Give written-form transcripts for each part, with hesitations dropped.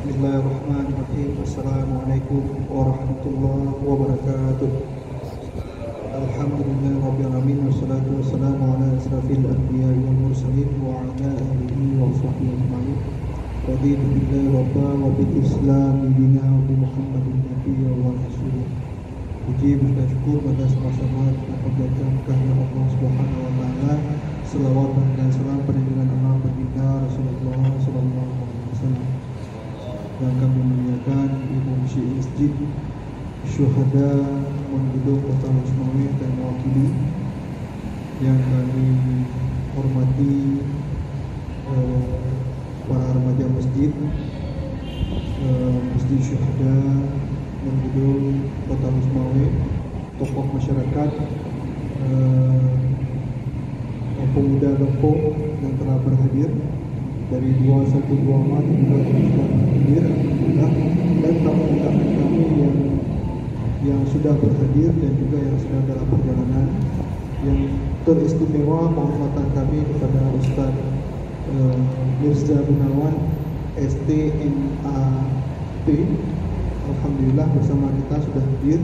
Bismillahirrahmanirrahim. Assalamualaikum warahmatullahi wabarakatuh. Alhamdulillah rabbil alamin wassalatu wassalamu ala asrafil anbiya'i wal mursalin wa ala alihi wa sahbihi ajma'in. Raditu billahi rabba wa bil islami dina wa bi Muhammadin nabiyya wa rasulih. Puji dan syukur pada sama-sama kita panjatkan kehadirat Allah Subhanahu wa taala. Selawat dan salam pada junjungan Allah baginda Rasulullah sallallahu alaihi wasallam. Dan kami muliakan Ibu Musyid Masjid Syuhada Mondudung Kota Losmawi dan mewakili, yang kami hormati para remaja masjid Masjid Syuhada Mondudung Kota Losmawi, tokoh masyarakat, pemuda Lompong yang telah berhadir dari 212 Mat juga sudah hadir, dan tamu-tamu kami yang sudah berhadir dan juga yang sedang dalam perjalanan. Yang teristimewa penghormatan kami kepada Ustaz Mirza Gunawan STMAP, alhamdulillah bersama kita sudah hadir.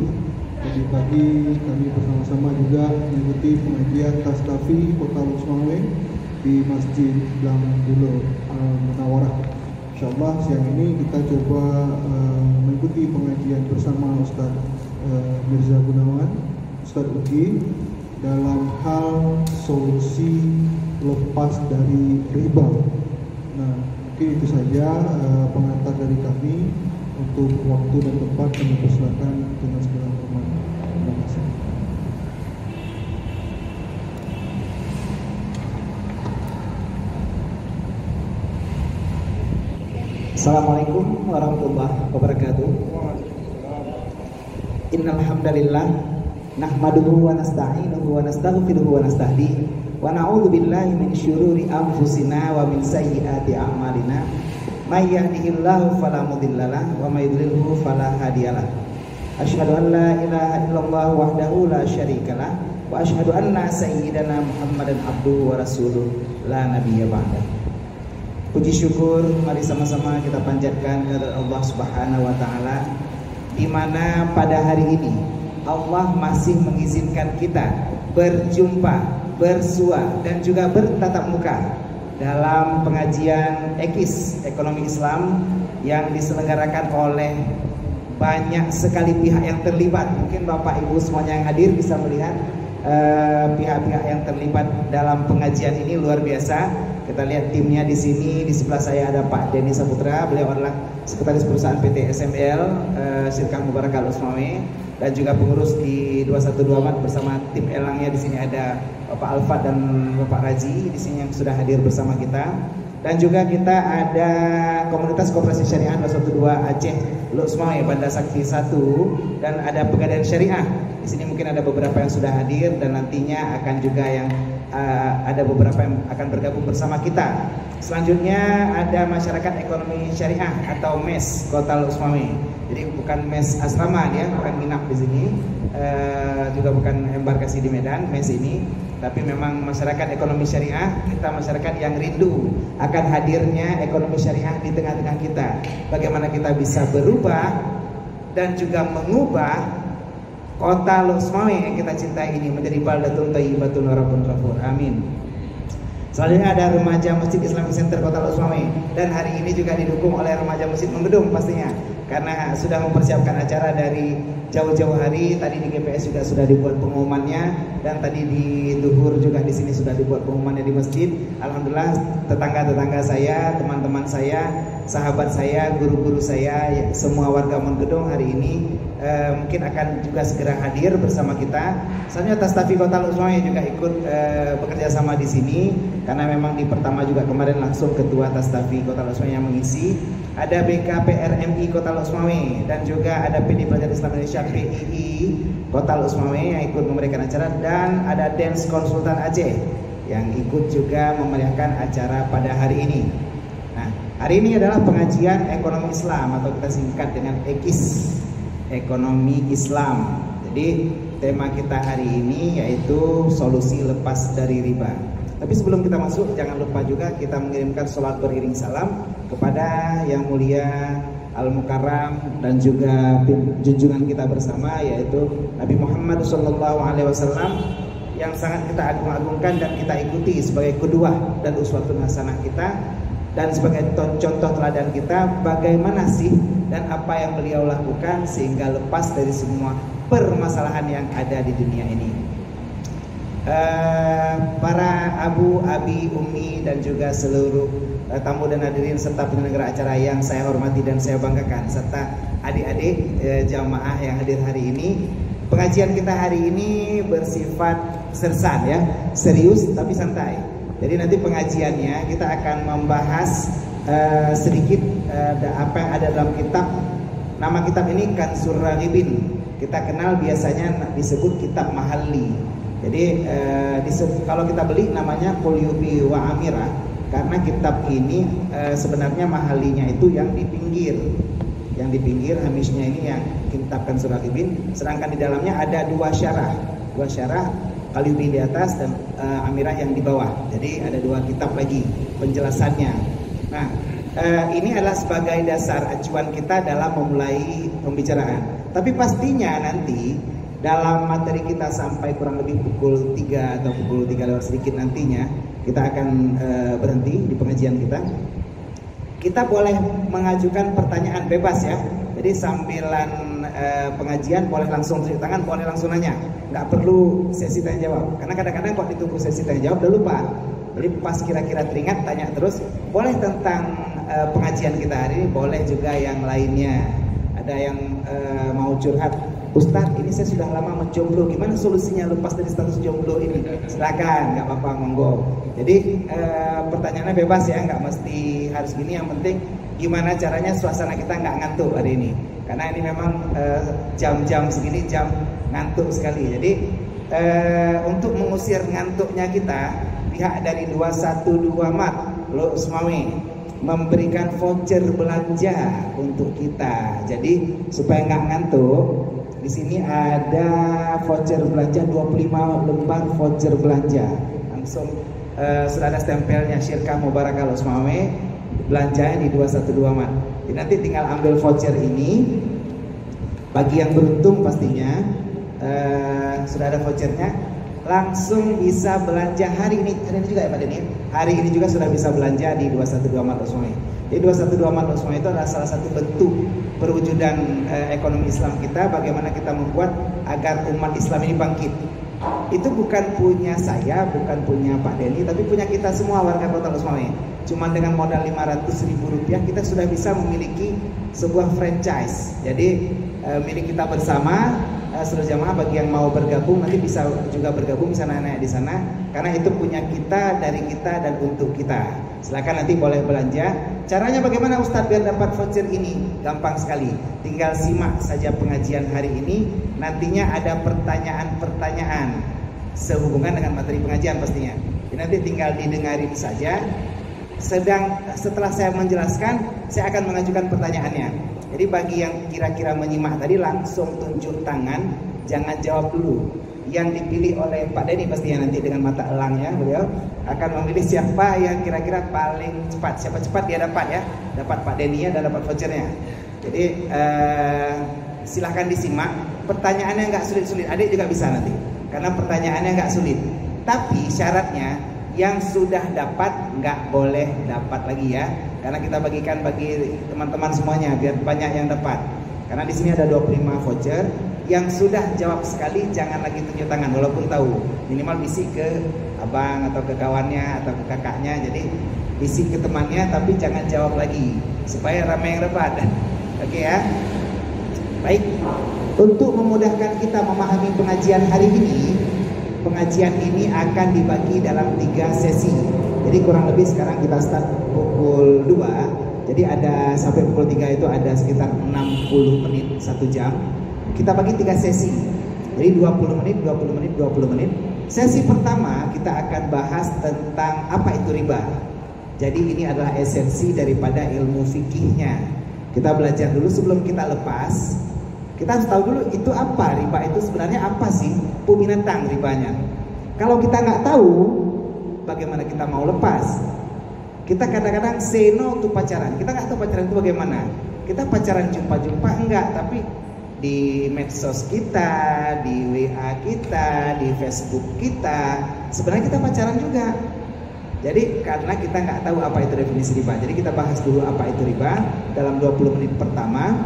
Tadi pagi kami bersama-sama juga mengikuti pengajian Tastafi Kota Losmawi di Masjid Blangulo Munawarah. Insyaallah siang ini kita coba mengikuti pengajian bersama Ustaz Mirza Gunawan, Ustaz Uki, dalam hal solusi lepas dari riba. Nah, mungkin itu saja pengantar dari kami. Untuk waktu dan tempat kami persilakan dengan segala hormat. Terima kasih. Assalamualaikum warahmatullahi wabarakatuh. Innal hamdalillah nahmaduhu wa nasta'inuhu wa nastaghfiruhu wa nastahdihi wa na'udzu billahi min syururi anfusina wa min sayyiati a'malina. May yahdihillahu fala mudhillalah wa may yudlilhu fala hadiyalah. Asyhadu an la ilaha illallah wahdahu la syarikalah wa asyhadu anna sayyidana Muhammadan abduhu wa rasuluh la nabiyya ba'da. Puji syukur mari sama-sama kita panjatkan kepada Allah Subhanahu wa taala, di mana pada hari ini Allah masih mengizinkan kita berjumpa, bersua dan juga bertatap muka dalam pengajian EKIS Ekonomi Islam yang diselenggarakan oleh banyak sekali pihak yang terlibat. Mungkin Bapak Ibu semuanya yang hadir bisa melihat pihak-pihak yang terlibat dalam pengajian ini luar biasa. Kita lihat timnya di sini. Di sebelah saya ada Pak Denny Saputra, beliau adalah sekretaris perusahaan PT SML Sirkah Mubarakah Losmawi, dan juga pengurus di 212 Mat bersama tim elangnya. Di sini ada Bapak Alfat dan Bapak Raji di sini yang sudah hadir bersama kita. Dan juga kita ada Komunitas Koperasi Syariah 212 Aceh Losmawi Banda Sakti 1, dan ada Pegadaian Syariah. Di sini mungkin ada beberapa yang sudah hadir, dan nantinya akan juga yang ada beberapa yang akan bergabung bersama kita. Selanjutnya ada Masyarakat Ekonomi Syariah atau MES Kota Losmawi. Jadi bukan MES asrama, dia bukan nginap di sini, juga bukan embarkasi di Medan MES ini, tapi memang masyarakat ekonomi syariah. Kita masyarakat yang rindu akan hadirnya ekonomi syariah di tengah-tengah kita. Bagaimana kita bisa berubah dan juga mengubah Kota Losmawi yang kita cintai ini menjadi baldatun thayyibatun wa rabbun ghafur. Amin. Selanjutnya ada Remaja Masjid Islamic Center Kota Losmawi, dan hari ini juga didukung oleh Remaja Masjid Membedung pastinya, karena sudah mempersiapkan acara dari jauh-jauh hari. Tadi di GPS juga sudah dibuat pengumumannya, dan tadi di Duhur juga di sini sudah dibuat pengumumannya di masjid. Alhamdulillah tetangga-tetangga saya, teman-teman saya, sahabat saya, guru-guru saya, semua warga Mondudung hari ini mungkin akan juga segera hadir bersama kita. Selanjutnya Tastafi Kota Losmawi juga ikut bekerja sama di sini, karena memang di pertama juga kemarin langsung Ketua Tastafi Kota Losmawi yang mengisi. Ada BKPRMI Kota Losmawi, dan juga ada PD Pelajar Islam Indonesia PII Kota Losmawi yang ikut memberikan acara, dan ada Dance Konsultan Aceh yang ikut juga memeriahkan acara pada hari ini. Nah, hari ini adalah pengajian ekonomi Islam atau kita singkat dengan EKIS, Ekonomi Islam. Jadi tema kita hari ini yaitu solusi lepas dari riba. Tapi sebelum kita masuk, jangan lupa juga kita mengirimkan sholat beriring salam kepada yang mulia Al-Mukarram dan juga junjungan kita bersama yaitu Nabi Muhammad SAW yang sangat kita agung-agungkan dan kita ikuti sebagai qudwah dan uswatun hasanah kita, dan sebagai contoh teladan kita bagaimana sih dan apa yang beliau lakukan sehingga lepas dari semua permasalahan yang ada di dunia ini. Para abu, abi, umi dan juga seluruh tamu dan hadirin serta penyelenggara acara yang saya hormati dan saya banggakan, serta adik-adik jamaah yang hadir hari ini. Pengajian kita hari ini bersifat sersan ya, serius tapi santai. Jadi nanti pengajiannya kita akan membahas sedikit apa yang ada dalam kitab. Nama kitab ini Kanzur Raghibin. Kita kenal biasanya disebut kitab mahalli. Jadi kalau kita beli namanya Qulyubi wa Amirah, karena kitab ini sebenarnya mahalinya itu yang di pinggir. Yang di pinggir hamisnya ini yang kitab Kanzur Raghibin, sedangkan di dalamnya ada dua syarah Qulyubi di atas dan Amirah yang di bawah. Jadi ada dua kitab lagi penjelasannya. Nah, ini adalah sebagai dasar acuan kita dalam memulai pembicaraan. Tapi pastinya nanti dalam materi kita sampai kurang lebih pukul 3 atau pukul 3 lewat sedikit nantinya kita akan berhenti di pengajian kita. Kita boleh mengajukan pertanyaan bebas ya. Jadi sambilan pengajian boleh langsung cuci tangan, boleh langsung nanya. Nggak perlu sesi tanya jawab. Karena kadang-kadang kok ditunggu sesi tanya jawab udah lupa. Jadi pas kira-kira teringat tanya terus. Boleh tentang pengajian kita hari ini, boleh juga yang lainnya. Ada yang mau curhat, Ustadz, ini saya sudah lama menjomblo, gimana solusinya lepas dari status jomblo ini? Silakan, nggak apa-apa, monggo. Jadi pertanyaannya bebas ya, nggak mesti harus gini. Yang penting gimana caranya suasana kita nggak ngantuk hari ini. Karena ini memang jam-jam segini jam ngantuk sekali. Jadi untuk mengusir ngantuknya kita, pihak dari 212 Mat Lo Usmawi memberikan voucher belanja untuk kita. Jadi supaya nggak ngantuk, di sini ada voucher belanja 25 lembar voucher belanja. Langsung sudah ada stempelnya Syirkah Mubarakah Lo Usmawi, belanjanya di 212 Mat. Jadi nanti tinggal ambil voucher ini. Bagi yang beruntung pastinya sudah ada vouchernya, langsung bisa belanja hari ini juga ya Pak Denny. Hari ini juga sudah bisa belanja di 212 Mat Lo Usmawi. Jadi 212 Mat Lo Usmawi itu adalah salah satu bentuk perwujudan ekonomi Islam kita, bagaimana kita membuat agar umat Islam ini bangkit. Itu bukan punya saya, bukan punya Pak Denny, tapi punya kita semua warga Kota Lo Usmawi. Cuma dengan modal Rp500.000 kita sudah bisa memiliki sebuah franchise. Jadi milik kita bersama. Seluruh jamaah bagi yang mau bergabung nanti bisa juga bergabung, bisa nanya di sana karena itu punya kita, dari kita dan untuk kita. Silakan nanti boleh belanja. Caranya bagaimana Ustadz biar dapat voucher ini? Gampang sekali. Tinggal simak saja pengajian hari ini. Nantinya ada pertanyaan-pertanyaan sehubungan dengan materi pengajian pastinya. Jadi nanti tinggal didengarin saja. Setelah saya menjelaskan, saya akan mengajukan pertanyaannya. Jadi bagi yang kira-kira menyimak tadi langsung tunjuk tangan, jangan jawab dulu. Yang dipilih oleh Pak Denny pastinya nanti dengan mata elangnya, beliau akan memilih siapa yang kira-kira paling cepat. Siapa cepat dia dapat ya, dapat Pak Denny ya dan dapat vouchernya. Jadi silahkan disimak. Pertanyaannya nggak sulit-sulit, adik juga bisa nanti. Karena pertanyaannya nggak sulit. Tapi syaratnya yang sudah dapat nggak boleh dapat lagi ya, karena kita bagikan bagi teman-teman semuanya biar banyak yang dapat. Karena di sini ada 25 voucher. Yang sudah jawab sekali jangan lagi tunjuk tangan walaupun tahu. Minimal bisik ke abang atau ke kawannya atau ke kakaknya. Jadi bisik ke temannya tapi jangan jawab lagi supaya ramai yang dapat. Oke ya. Baik. Untuk memudahkan kita memahami pengajian hari ini, pengajian ini akan dibagi dalam 3 sesi. Jadi kurang lebih sekarang kita start pukul 2. Jadi ada sampai pukul 3 itu ada sekitar 60 menit, 1 jam. Kita bagi 3 sesi. Jadi 20 menit, 20 menit, 20 menit. Sesi pertama kita akan bahas tentang apa itu riba. Jadi ini adalah esensi daripada ilmu fikihnya. Kita belajar dulu sebelum kita lepas. Kita harus tahu dulu itu apa, riba itu sebenarnya apa sih, binatang ribanya. Kalau kita nggak tahu, bagaimana kita mau lepas? Kita kadang-kadang say no to pacaran. Kita nggak tahu pacaran itu bagaimana. Kita pacaran jumpa-jumpa enggak, tapi di medsos kita, di WA kita, di Facebook kita, sebenarnya kita pacaran juga. Jadi karena kita nggak tahu apa itu definisi riba, jadi kita bahas dulu apa itu riba dalam 20 menit pertama.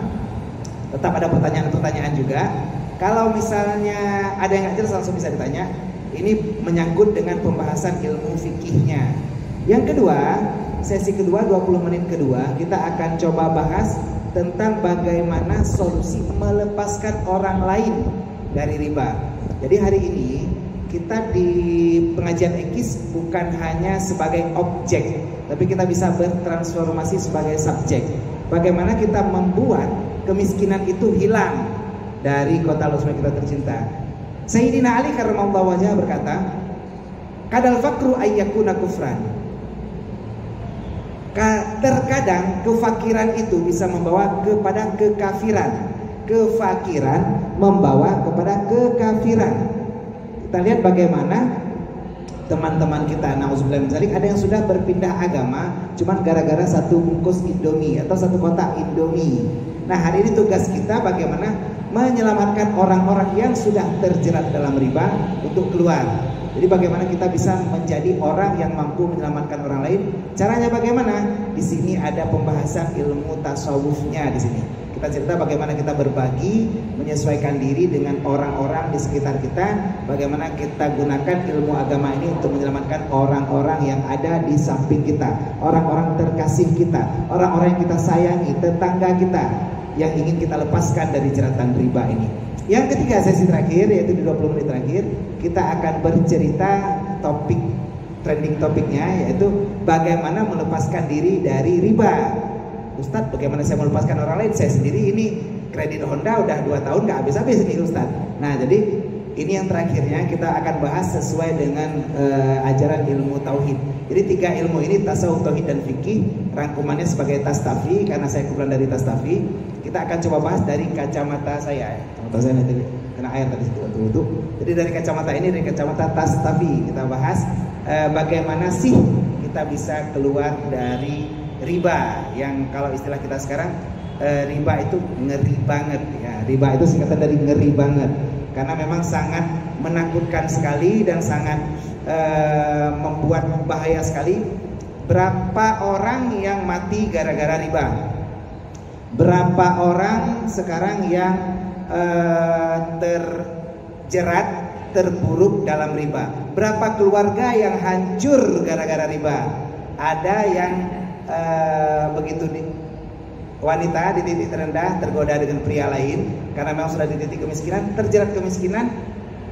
Tetap ada pertanyaan-pertanyaan juga. Kalau misalnya ada yang nggak jelas langsung bisa ditanya. Ini menyangkut dengan pembahasan ilmu fikihnya. Yang kedua, sesi kedua 20 menit kedua kita akan coba bahas tentang bagaimana solusi melepaskan orang lain dari riba. Jadi hari ini kita di pengajian Ekis bukan hanya sebagai objek, tapi kita bisa bertransformasi sebagai subjek. Bagaimana kita membuat kemiskinan itu hilang dari kota Lusma kita tercinta. Sayyidina Ali karramallahu wajhah berkata, kadal fakru ayyakuna kufran. Terkadang kefakiran itu bisa membawa kepada kekafiran. Kefakiran membawa kepada kekafiran. Kita lihat bagaimana teman-teman kita, na'udzubillah min dzalik, ada yang sudah berpindah agama cuman gara-gara satu bungkus Indomie atau satu kotak Indomie. Nah, hari ini tugas kita bagaimana menyelamatkan orang-orang yang sudah terjerat dalam riba untuk keluar. Jadi bagaimana kita bisa menjadi orang yang mampu menyelamatkan orang lain? Caranya bagaimana? Di sini ada pembahasan ilmu tasawufnya di sini. Kita cerita bagaimana kita berbagi, menyesuaikan diri dengan orang-orang di sekitar kita. Bagaimana kita gunakan ilmu agama ini untuk menyelamatkan orang-orang yang ada di samping kita, orang-orang terkasih kita, orang-orang yang kita sayangi, tetangga kita yang ingin kita lepaskan dari jeratan riba ini. Yang ketiga, sesi terakhir, yaitu di 20 menit terakhir, kita akan bercerita topik trending topiknya, yaitu bagaimana melepaskan diri dari riba. Ustadz, bagaimana saya melepaskan orang lain? Saya sendiri ini kredit Honda udah 2 tahun gak habis-habis nih Ustadz. Nah, jadi ini yang terakhirnya kita akan bahas sesuai dengan ajaran ilmu tauhid. Jadi 3 ilmu ini, tasawuf, tauhid, dan fikih, rangkumannya sebagai Tastafi, karena saya kumpulan dari Tastafi. Kita akan coba bahas dari kacamata saya. Kacamata saya nanti kena air tadi waktu. Jadi dari kacamata ini, dari kacamata Tastafi, kita bahas bagaimana sih kita bisa keluar dari riba, yang kalau istilah kita sekarang riba itu ngeri banget ya. Riba itu singkatan dari ngeri banget, karena memang sangat menakutkan sekali dan sangat membuat bahaya sekali. Berapa orang yang mati gara-gara riba? Berapa orang sekarang yang terjerat, terpuruk dalam riba? Berapa keluarga yang hancur gara-gara riba? Ada yang begitu wanita di titik terendah tergoda dengan pria lain karena memang sudah di titik kemiskinan, terjerat kemiskinan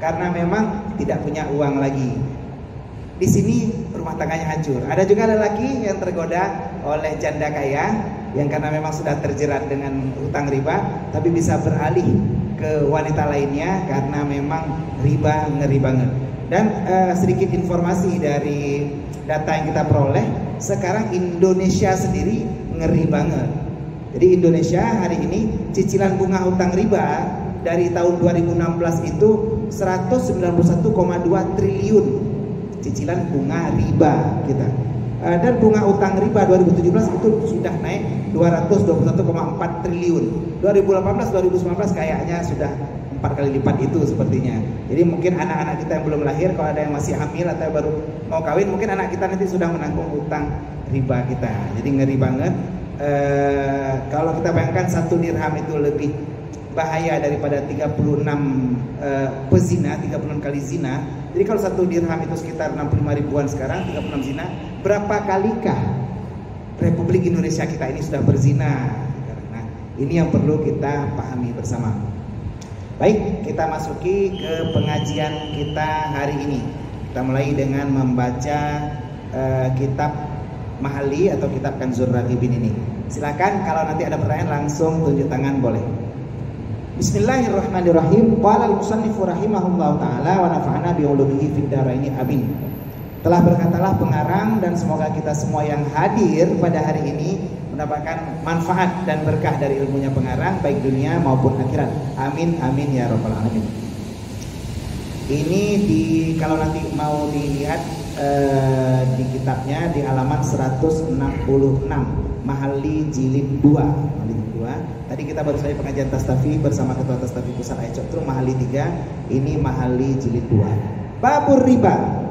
karena memang tidak punya uang lagi. Di sini rumah tangganya hancur. Ada juga lelaki yang tergoda oleh janda kaya yang karena memang sudah terjerat dengan utang riba, tapi bisa beralih ke wanita lainnya karena memang riba ngeri banget. Dan sedikit informasi dari data yang kita peroleh, sekarang Indonesia sendiri ngeri banget. Jadi Indonesia hari ini cicilan bunga utang riba dari tahun 2016 itu 191,2 triliun cicilan bunga riba kita. Dan bunga utang riba 2017 itu sudah naik 221,4 triliun. 2018-2019 kayaknya sudah 4 kali lipat itu sepertinya. Jadi mungkin anak-anak kita yang belum lahir, kalau ada yang masih hamil atau baru mau kawin, mungkin anak kita nanti sudah menanggung utang riba kita. Jadi ngeri banget. Kalau kita bayangkan 1 dirham itu lebih bahaya daripada 36 pezina, 36 kali zina. Jadi kalau 1 dirham itu sekitar 65 ribuan sekarang, 36 zina, berapa kalikah Republik Indonesia kita ini sudah berzina? Nah, ini yang perlu kita pahami bersama. Baik, kita masuki ke pengajian kita hari ini. Kita mulai dengan membaca kitab Mahali atau kitab Kanzur Raghibin ini. Silakan kalau nanti ada pertanyaan langsung tunjuk tangan boleh. Bismillahirrahmanirrahim. Qala al-musannifu rahimahullahu taala wa nafa'ana bi ulumihi fid dharaini amin. Telah berkatalah pengarang, dan semoga kita semua yang hadir pada hari ini mendapatkan manfaat dan berkah dari ilmunya pengarang, baik dunia maupun akhirat. Amin amin ya rabbal alamin. Ini kalau nanti mau dilihat di kitabnya di halaman 166 Mahalli jilid 2. Tadi kita baru saja pengajian Tastafi bersama Ketua Tastafi Pusat Ayat Cokro Mahalli 3. Ini Mahalli jilid 2. Babur riba.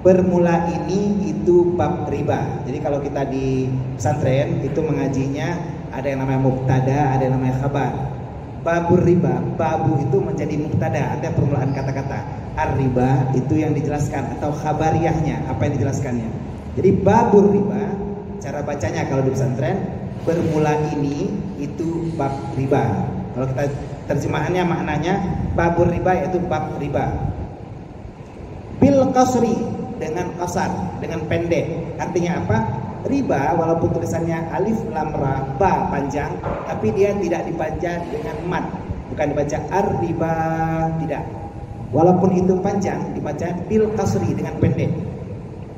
Bermula ini itu bab riba. Jadi kalau kita di pesantren itu mengajinya ada yang namanya mubtada, ada yang namanya khabar. Babur riba, babu itu menjadi mubtada, ada permulaan kata-kata. Ar-riba itu yang dijelaskan atau khabariyahnya, apa yang dijelaskannya. Jadi babur riba, cara bacanya kalau di pesantren, bermula ini itu bab riba. Kalau kita terjemahannya maknanya babur riba yaitu bab riba. Bil qasri, dengan kasar, dengan pendek. Artinya apa? Riba walaupun tulisannya alif lam ra ba panjang, tapi dia tidak dibaca dengan mat, bukan dibaca ar-riba, tidak. Walaupun itu panjang dibaca bil qasri dengan pendek.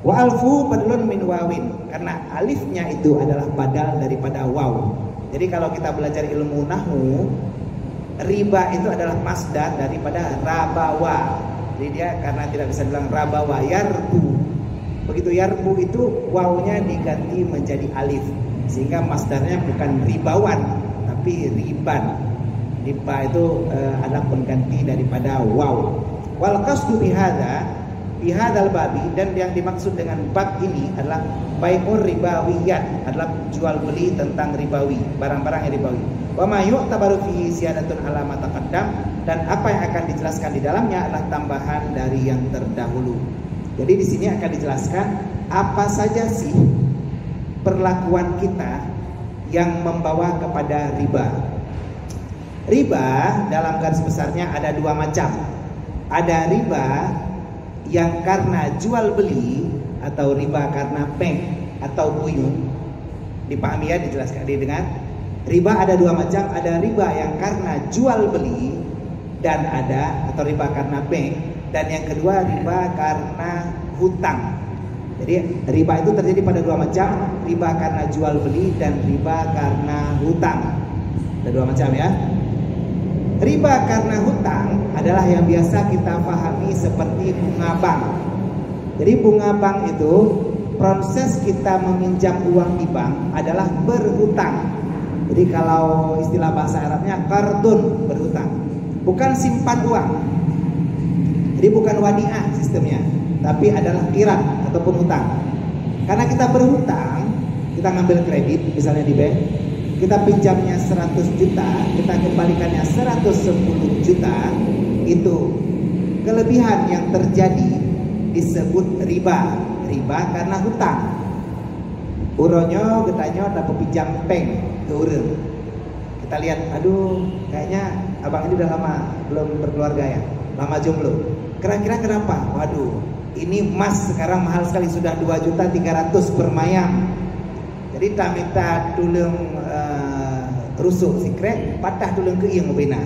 Wa alfu badlun min wawin, karena alifnya itu adalah badal daripada waw. Jadi kalau kita belajar ilmu nahwu, riba itu adalah masdar daripada rabawa. Jadi dia karena tidak bisa bilang rabawa yarbu. Begitu yarbu itu wawnya diganti menjadi alif, sehingga masdarnya bukan ribawan tapi riban. Riba itu adalah pengganti daripada waw. Wal qasdu bihadzal babi, dan yang dimaksud dengan bab ini adalah bai'ur ribawiyat, adalah jual beli tentang ribawi, barang-barang yang ribawi. Wa ma yu'tabaru fihi ziyadatun ala ma taqaddam, dan apa yang akan dijelaskan di dalamnya adalah tambahan dari yang terdahulu. Jadi di sini akan dijelaskan apa saja sih perlakuan kita yang membawa kepada riba. Riba dalam garis besarnya ada dua macam. Ada riba yang karena jual beli atau riba karena bank atau buyut. Dipahami ya, dijelaskan didengar. Riba ada dua macam, ada riba yang karena jual beli dan ada atau riba karena bank. Dan yang kedua riba karena hutang. Jadi riba itu terjadi pada dua macam, riba karena jual beli dan riba karena hutang. Ada dua macam ya. Riba karena hutang adalah yang biasa kita pahami seperti bunga bank. Jadi bunga bank itu proses kita meminjam uang di bank adalah berhutang. Jadi kalau istilah bahasa Arabnya qardun, berhutang. Bukan simpan uang. Jadi bukan wadiah sistemnya, tapi adalah qirat ataupun hutang. Karena kita berhutang, kita ngambil kredit misalnya di bank, kita pinjamnya 100 juta, kita kembalikannya 110 juta, itu kelebihan yang terjadi disebut riba. Riba karena hutang. Uronyo getanyo dapat pinjam bank ke urang. Kita lihat, aduh kayaknya abang ini udah lama belum berkeluarga ya, lama jomblo. Kira-kira kenapa? Waduh, ini emas sekarang mahal sekali, sudah 2.300.000 per mayam. Jadi tak minta tulung rusuk sikret, patah tulung ke ieu ngobena.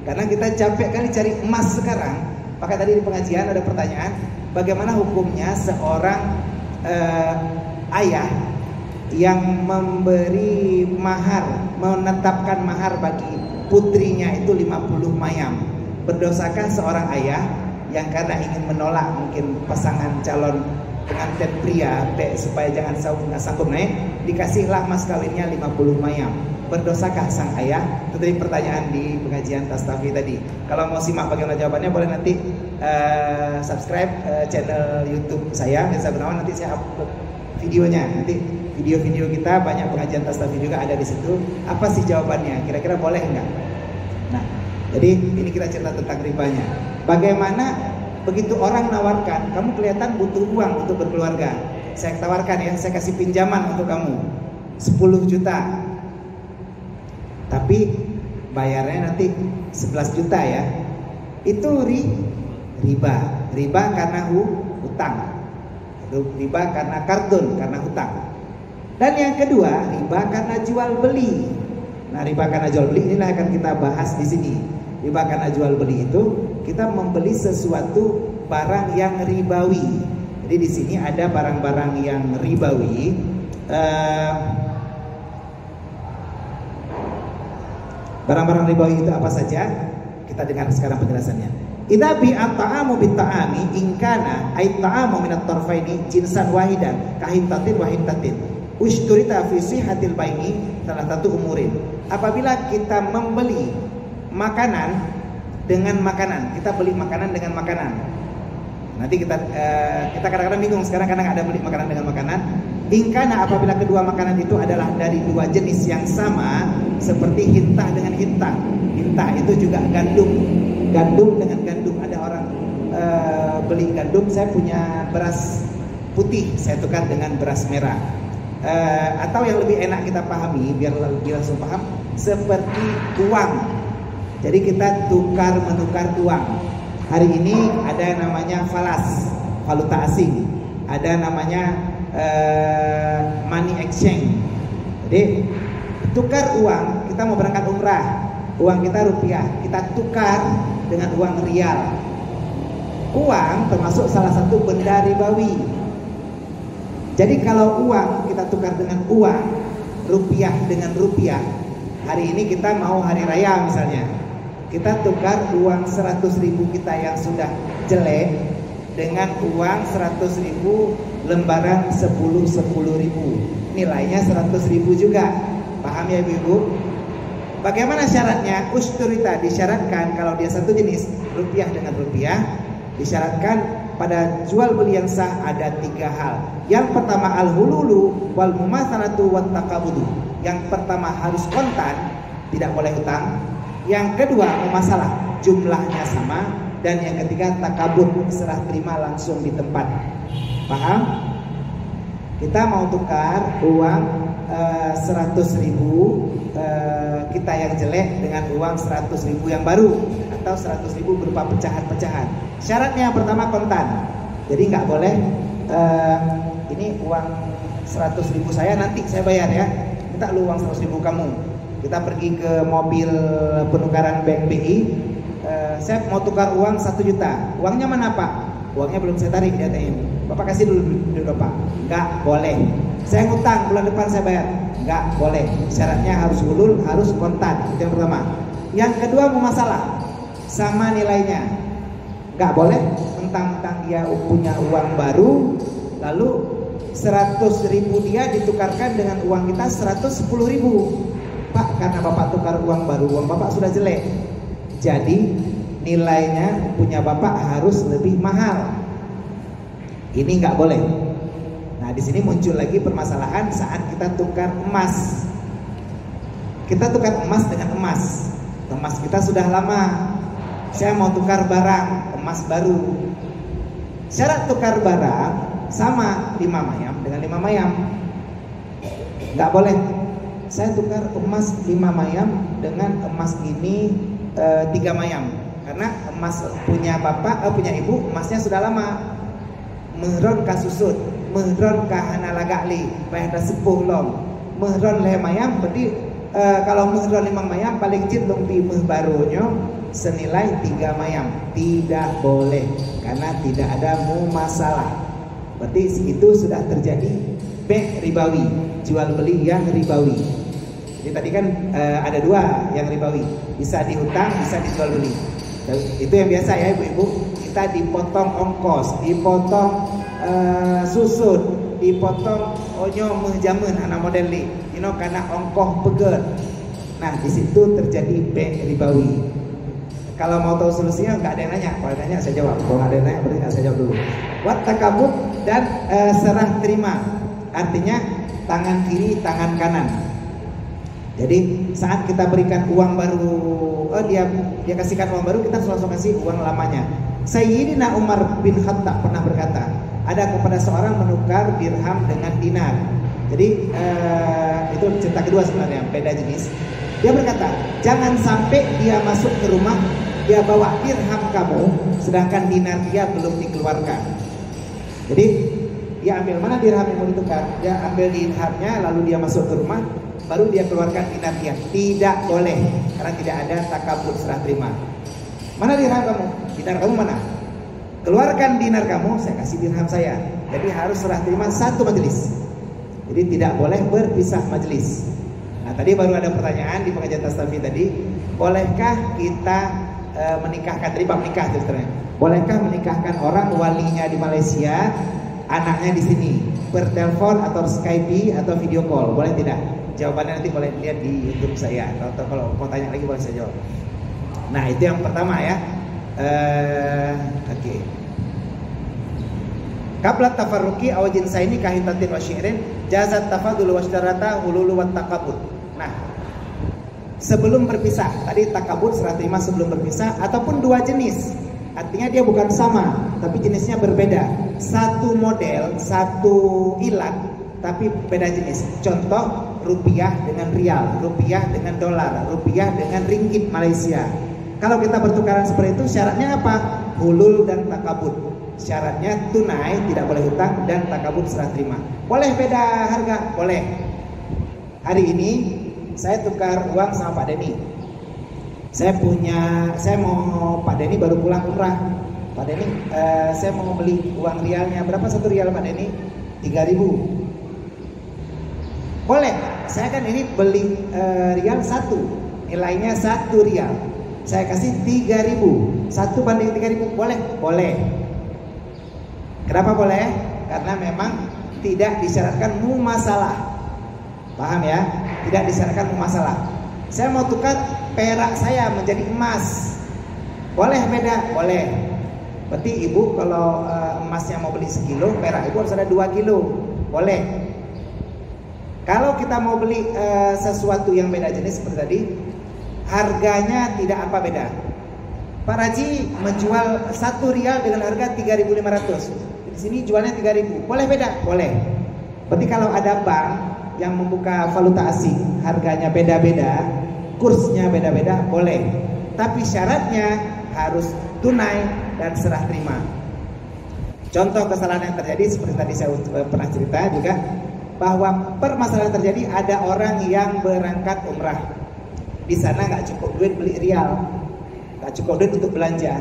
Karena kita capek kali cari emas sekarang. Maka tadi di pengajian ada pertanyaan, bagaimana hukumnya seorang ayah yang memberi mahar, menetapkan mahar bagi putrinya itu 50 mayam. Berdosakah seorang ayah yang karena ingin menolak mungkin pasangan calon pengantin pria supaya jangan sanggup naik, dikasihlah mas kawinnya 50 mayam. Berdosakah sang ayah? Itu tadi pertanyaan di pengajian Tastafi tadi. Kalau mau simak bagaimana jawabannya, boleh nanti subscribe channel YouTube saya, Mirza Gunawan. Nanti saya upload videonya. Nanti video-video kita banyak pengajian Tastafi juga ada di situ. Apa sih jawabannya? Kira-kira boleh nggak? Nah, jadi ini kita cerita tentang ribanya. Bagaimana begitu orang nawarkan, kamu kelihatan butuh uang untuk berkeluarga, saya tawarkan ya, saya kasih pinjaman untuk kamu 10 juta, tapi bayarnya nanti 11 juta ya. Itu riba. Riba karena hutang. Riba karena kardun, karena hutang. Dan yang kedua, riba karena jual beli. Nah, riba karena jual beli inilah akan kita bahas di sini. Riba karena jual beli itu kita membeli sesuatu barang yang ribawi. Jadi di sini ada barang-barang yang ribawi. Barang-barang ribawi itu apa saja? Kita dengar sekarang penjelasannya. Idza bi'at ta'amu bit ta'ami in kana ay ta'amu min at-tarfaini jinsan wahidan kahintatin wahintatin. Ushturita fi sihhatil bai'i salah satu umurin. Apabila kita membeli makanan dengan makanan, kita beli makanan dengan makanan. Nanti kita kadang-kadang bingung sekarang kadang ada beli makanan dengan makanan. In kana apabila kedua makanan itu adalah dari dua jenis yang sama, seperti hintah dengan hintah. Hintah itu juga gandum. Gandum dengan gandum. Ada orang beli gandum, saya punya beras putih, saya tukar dengan beras merah. Atau yang lebih enak kita pahami, biar langsung paham, seperti uang. Jadi kita tukar menukar uang. Hari ini ada yang namanya falas, valuta asing. Ada namanya money exchange. Jadi tukar uang, kita mau berangkat umrah, uang kita rupiah, kita tukar dengan uang rial. Uang termasuk salah satu benda ribawi. Jadi kalau uang kita tukar dengan uang, rupiah dengan rupiah. Hari ini kita mau hari raya misalnya, kita tukar uang 100.000 kita yang sudah jelek dengan uang 100.000 lembaran 10.000. Nilainya 100.000 juga. Paham ya ibu-ibu? Bagaimana syaratnya? Usturita, disyaratkan kalau dia satu jenis rupiah dengan rupiah, disyaratkan pada jual beli yang sah ada 3 hal. Yang pertama al-hululu wal mumatsalatu wat taqabudu. Yang pertama harus kontan, tidak boleh hutang. Yang kedua mumasalah, jumlahnya sama. Dan yang ketiga takabur, serah terima langsung di tempat. Paham? Kita mau tukar uang 100.000 kita yang jelek dengan uang 100.000 yang baru, atau 100.000 berupa pecahan-pecahan. Syaratnya yang pertama kontan. Jadi nggak boleh ini uang 100.000 saya, nanti saya bayar ya. Minta lu uang 100.000 kamu. Kita pergi ke mobil penukaran Bank BI. Saya mau tukar uang 1 juta. Uangnya mana Pak? Uangnya belum saya tarik di ATM. Bapak kasih dulu Pak. Nggak boleh. Saya ngutang bulan depan saya bayar. Nggak boleh. Syaratnya harus hulul, harus kontan. Itu yang pertama. Yang kedua mumasalah, sama nilainya. Nggak boleh mentang-mentang dia punya uang baru, lalu 100.000 dia ditukarkan dengan uang kita 110.000. Pak, karena Bapak tukar uang baru, uang Bapak sudah jelek, jadi nilainya punya Bapak harus lebih mahal. Ini nggak boleh. Nah, di sini muncul lagi permasalahan saat kita tukar emas. Kita tukar emas dengan emas. Emas kita sudah lama. Saya mau tukar barang, emas baru. Syarat tukar barang sama 5 mayam dengan 5 mayam. Nggak boleh. Saya tukar emas 5 mayam dengan emas ini 3 mayam. Karena emas punya bapak, punya ibu, emasnya sudah lama. Mehron kasusut, mehron kahana lagakli, bayar sepuh long. Mehron 5 mayam, berarti kalau mehron 5 mayam paling jidlong pi meh barunya senilai 3 mayam. Tidak boleh, karena tidak ada mumasalah. Berarti itu sudah terjadi be' ribawi, jual beli yang ribawi. Jadi tadi kan ada 2 yang ribawi, bisa dihutang, bisa dijual beli. Itu yang biasa ya ibu-ibu. Kita dipotong ongkos, dipotong susut, dipotong onyo menjamin anak model ni, karena ongkoh peger. Nah di situ terjadi be' ribawi. Kalau mau tahu solusinya nggak ada yang nanya. Kalau nanya saya jawab. Kalau nggak ada yang nanya berarti nggak saya jawab dulu. Wat takabut dan serah terima. Artinya tangan kiri, tangan kanan. Jadi saat kita berikan uang baru, dia kasihkan uang baru, kita langsung kasih uang lamanya. Sayyidina Umar bin Khattab pernah berkata, ada kepada seorang menukar dirham dengan dinar. Jadi itu cerita kedua sebenarnya, beda jenis. Dia berkata, jangan sampai dia masuk ke rumah, dia bawa dirham kamu, sedangkan dinar dia belum dikeluarkan. Jadi dia ambil mana dirham yang mau ditukar, dia ambil dirhamnya, lalu dia masuk ke rumah, baru dia keluarkan dinar dia. Tidak boleh, karena tidak ada takabur serah terima. Mana dirham kamu? Dinar kamu mana? Keluarkan dinar kamu, saya kasih dirham saya. Jadi harus serah terima satu majelis. Jadi tidak boleh berpisah majelis. Nah tadi baru ada pertanyaan di pengajian tasawuf tadi, bolehkah kita menikahkan, riba menikah terusnya. Bolehkah menikahkan orang walinya di Malaysia, anaknya di sini, bertelepon atau Skype atau video call, boleh tidak? Jawabannya nanti boleh lihat di YouTube saya. Kalau mau tanya lagi boleh saya jawab. Nah, itu yang pertama ya. Oke. Qabla tafarruqi aw jinsaini kahitatin wa syi'rin jazat tafadul wasdarata hululu wat taqabud. Nah, sebelum berpisah, tadi takabut serah terima sebelum berpisah, ataupun dua jenis, artinya dia bukan sama tapi jenisnya berbeda, satu model, satu ilat tapi beda jenis. Contoh, rupiah dengan rial, rupiah dengan dolar, rupiah dengan ringgit Malaysia. Kalau kita bertukaran seperti itu, syaratnya apa? Hulul dan takabut. Syaratnya tunai, tidak boleh hutang, dan takabut serah terima. Boleh beda harga? Boleh. Hari ini saya tukar uang sama Pak Denny. Saya mau Pak Denny baru pulang umrah. Pak Denny, saya mau beli uang rialnya. Berapa satu rial Pak Denny? 3.000. Boleh. Saya kan ini beli rial satu, nilainya 1 rial. Saya kasih 3.000. 1 banding 3.000. Boleh? Boleh. Kenapa boleh? Karena memang tidak disyaratkan mumasalah. Paham ya? Tidak disyaratkan masalah. Saya mau tukar perak saya menjadi emas. Boleh beda? Boleh. Berarti ibu kalau emasnya mau beli 1 kilo, perak ibu harus ada 2 kilo. Boleh. Kalau kita mau beli sesuatu yang beda jenis seperti tadi, harganya tidak apa beda. Pak Raji menjual 1 rial dengan harga 3.500. Di sini jualnya 3.000. Boleh beda? Boleh. Berarti kalau ada bank yang membuka valuta asing, harganya beda-beda, kursnya beda-beda, boleh. Tapi syaratnya harus tunai dan serah terima. Contoh kesalahan yang terjadi seperti tadi saya pernah cerita juga, bahwa permasalahan terjadi ada orang yang berangkat umrah. Di sana nggak cukup duit beli rial, nggak cukup duit untuk belanja.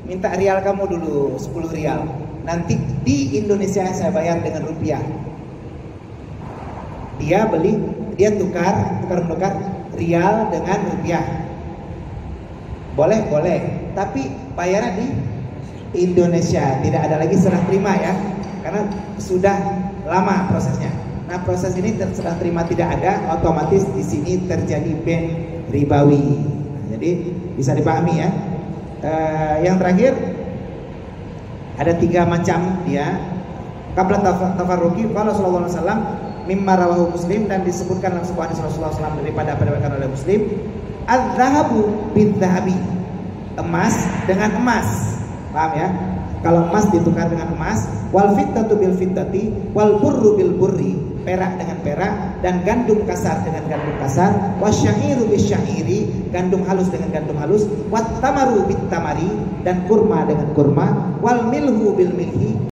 Minta rial kamu dulu 10 rial. Nanti di Indonesia saya bayar dengan rupiah. Dia tukar menukar rial dengan rupiah. Boleh, tapi bayarnya di Indonesia, tidak ada lagi serah terima ya, karena sudah lama prosesnya. Nah, proses ini serah terima tidak ada, otomatis di sini terjadi bank ribawi. Nah, jadi bisa dipahami ya. Yang terakhir ada 3 macam dia. Qabla tafarruqi qala sallallahu alaihi wasallam mimma rawahu Muslim, dan disebutkan dalam sebuah hadis Rasulullah SAW daripada apa diriwayatkan oleh Muslim, adz-dzahabu bidz-dzahabi, emas dengan emas. Paham ya? Kalau emas ditukar dengan emas, wal fiddatu bil fiddati, wal burru bil burri, perak dengan perak, dan gandum kasar dengan gandum kasar, wasya'iru bis syairi, gandum halus dengan gandum halus, wat tamaru bit tamari, dan kurma dengan kurma, wal milhu bil milhi,